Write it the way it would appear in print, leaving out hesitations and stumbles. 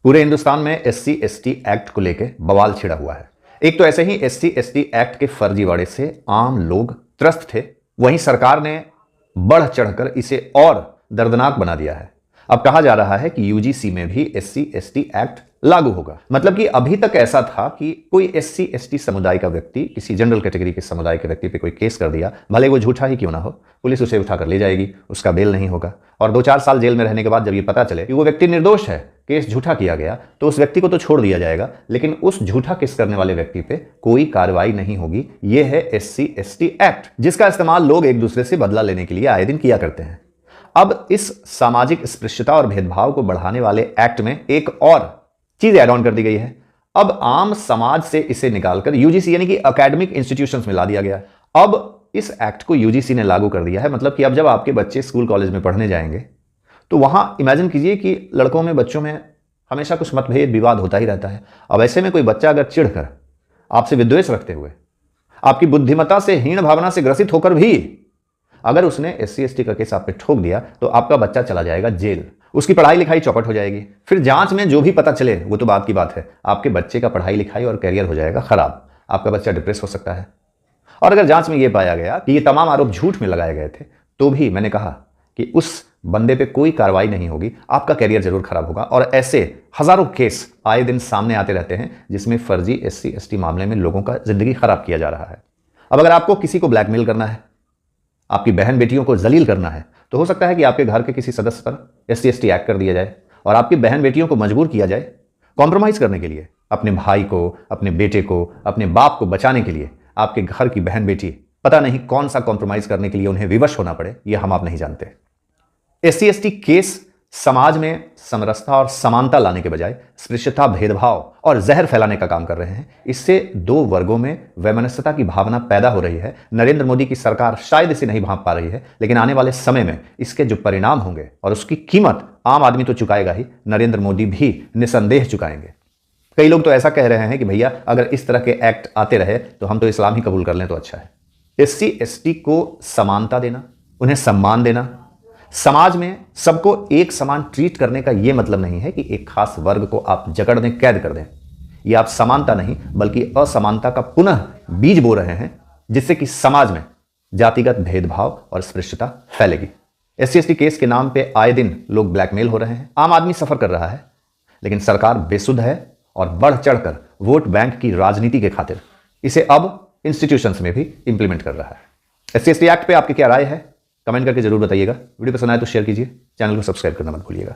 पूरे हिंदुस्तान में SC ST act को लेकर बवाल छिड़ा हुआ है। एक तो ऐसे ही एससी एसटी एक्ट के फर्जीवाड़े से आम लोग त्रस्त थे, वहीं सरकार ने बढ़ चढ़कर इसे और दर्दनाक बना दिया है। अब कहा जा रहा है कि यूजीसी में भी एससी एसटी एक्ट लागू होगा। मतलब कि अभी तक ऐसा था कि कोई एससी एसटी समुदाय का व्यक्ति किसी जनरल कैटेगरी के समुदाय के व्यक्ति पे कोई केस कर दिया, भले वो झूठा ही क्यों ना हो, पुलिस उसे उठाकर ले जाएगी, उसका बेल नहीं होगा और 2-4 साल जेल में रहने के बाद जब ये पता चले कि वो व्यक्ति निर्दोष है, केस झूठा किया गया, तो उस व्यक्ति को तो छोड़ दिया जाएगा, लेकिन उस झूठा केस करने वाले व्यक्ति पे कोई कार्रवाई नहीं होगी। ये है एससी एसटी एक्ट, जिसका इस्तेमाल लोग एक दूसरे से बदला लेने के लिए आए दिन किया करते हैं। अब इस सामाजिक स्पृश्यता और भेदभाव को बढ़ाने वाले एक्ट में एक और चीज ऐड ऑन कर दी गई है। अब आम समाज से इसे निकालकर यूजीसी यानी कि एकेडमिक इंस्टीट्यूशंस में ला दिया गया। अब इस एक्ट को यूजीसी ने लागू कर दिया है। मतलब कि अब जब आपके बच्चे स्कूल कॉलेज में पढ़ने जाएंगे तो वहां इमेजिन कीजिए कि लड़कों में बच्चों में हमेशा कुछ मतभेद विवाद होता ही रहता है। अब ऐसे में कोई बच्चा अगर चिढ़कर आपसे विद्वेष रखते हुए, आपकी बुद्धिमत्ता से हीन भावना से ग्रसित होकर भी अगर उसने एससी एसटी का केस आप पे ठोक दिया तो आपका बच्चा चला जाएगा जेल, उसकी पढ़ाई लिखाई चौपट हो जाएगी। फिर जांच में जो भी पता चले वो तो बात की बात है, आपके बच्चे का पढ़ाई लिखाई और करियर हो जाएगा खराब, आपका बच्चा डिप्रेस हो सकता है। और अगर जांच में ये पाया गया कि ये तमाम आरोप झूठ में लगाए गए थे तो भी मैंने कहा कि उस बंदे पे कोई कार्रवाई नहीं होगी, आपका करियर जरूर खराब होगा। और ऐसे हजारों केस आए दिन सामने आते रहते हैं जिसमें फर्जी एससी एसटी मामले में लोगों का जिंदगी खराब किया जा रहा है। अब अगर आपको किसी को ब्लैकमेल करना है, आपकी बहन बेटियों को जलील करना है, तो हो सकता है कि आपके घर के किसी सदस्य पर एससी एसटी एक्ट कर दिया जाए और आपकी बहन बेटियों को मजबूर किया जाए कॉम्प्रोमाइज करने के लिए। अपने भाई को, अपने बेटे को, अपने बाप को बचाने के लिए आपके घर की बहन बेटी पता नहीं कौन सा कॉम्प्रोमाइज करने के लिए उन्हें विवश होना पड़े, यह हम आप नहीं जानते। एससी एसटी केस समाज में समरसता और समानता लाने के बजाय स्पृश्यता, भेदभाव और जहर फैलाने का काम कर रहे हैं। इससे दो वर्गों में वैमनस्यता की भावना पैदा हो रही है। नरेंद्र मोदी की सरकार शायद इसे नहीं भांप पा रही है, लेकिन आने वाले समय में इसके जो परिणाम होंगे और उसकी कीमत आम आदमी तो चुकाएगा ही, नरेंद्र मोदी भी निसंदेह चुकाएंगे। कई लोग तो ऐसा कह रहे हैं कि भैया अगर इस तरह के एक्ट आते रहे तो हम तो इस्लाम ही कबूल कर लें तो अच्छा है। एससी एसटी को समानता देना, उन्हें सम्मान देना, समाज में सबको एक समान ट्रीट करने का यह मतलब नहीं है कि एक खास वर्ग को आप जकड़ दें, कैद कर दें। यह आप समानता नहीं बल्कि असमानता का पुनः बीज बो रहे हैं, जिससे कि समाज में जातिगत भेदभाव और स्पृश्यता फैलेगी। एससी एसटी केस के नाम पे आए दिन लोग ब्लैकमेल हो रहे हैं, आम आदमी सफर कर रहा है, लेकिन सरकार बेसुध है और बढ़ चढ़कर वोट बैंक की राजनीति के खातिर इसे अब इंस्टीट्यूशंस में भी इंप्लीमेंट कर रहा है। एससी एसटी एक्ट पे आपकी क्या राय है, कमेंट करके जरूर बताइएगा। वीडियो पसंद आए तो शेयर कीजिए, चैनल को सब्सक्राइब करना मत भूलिएगा।